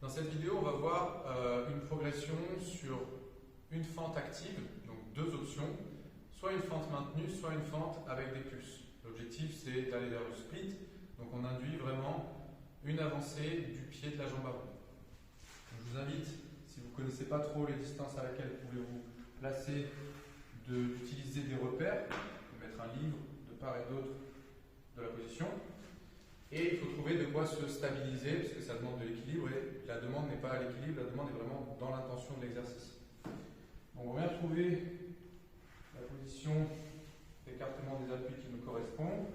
Dans cette vidéo, on va voir une progression sur une fente active, donc deux options, soit une fente maintenue, soit une fente avec des pulses. L'objectif, c'est d'aller vers le split, donc on induit vraiment une avancée du pied de la jambe avant. Donc, je vous invite, si vous ne connaissez pas trop les distances à laquelle vous pouvez vous placer, d'utiliser des repères, de mettre un livre de part et d'autre de la position. Et il faut trouver de quoi se stabiliser, parce que ça demande de l'équilibre, et la demande n'est pas à l'équilibre, la demande est vraiment dans l'intention de l'exercice. On va bien trouver la position d'écartement des appuis qui nous correspond.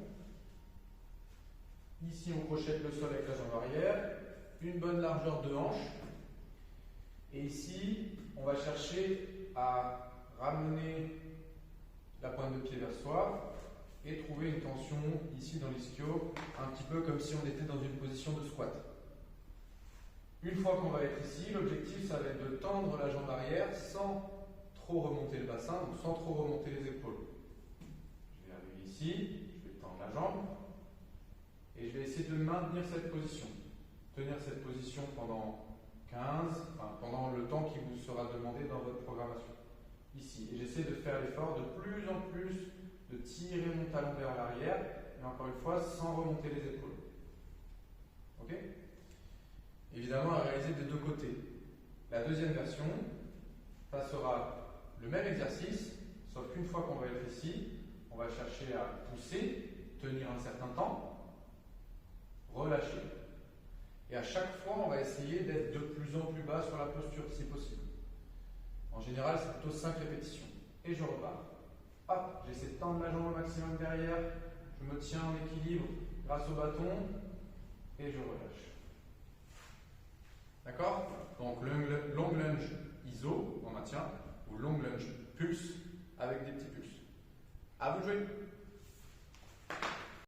Ici, on crochette le sol avec la jambe arrière, une bonne largeur de hanche. Et ici, on va chercher à ramener la pointe de pied vers soi et trouver une tension ici dans l'ischio, un petit peu comme si on était dans une position de squat. Une fois qu'on va être ici, l'objectif, ça va être de tendre la jambe arrière sans trop remonter le bassin, donc sans trop remonter les épaules. Je vais arriver ici, je vais tendre la jambe et je vais essayer de maintenir cette position. Tenir cette position pendant pendant le temps qui vous sera demandé dans votre programmation. Ici. Et j'essaie de faire l'effort de plus en plus de tirer mon talon vers l'arrière, mais encore une fois, sans remonter les épaules. Ok? Évidemment, à réaliser des deux côtés. La deuxième version, ça sera le même exercice, sauf qu'une fois qu'on va être ici, on va chercher à pousser, tenir un certain temps, relâcher. Et à chaque fois, on va essayer d'être de plus en plus bas sur la posture, si possible. En général, c'est plutôt 5 répétitions. Et je repars. Hop, j'essaie de tendre la jambe au maximum derrière. Je me tiens en équilibre grâce au bâton. Et je relâche. D'accord? Donc, long lunge ISO, on maintient, ou long lunge pulse avec des petits pulses. À vous de jouer!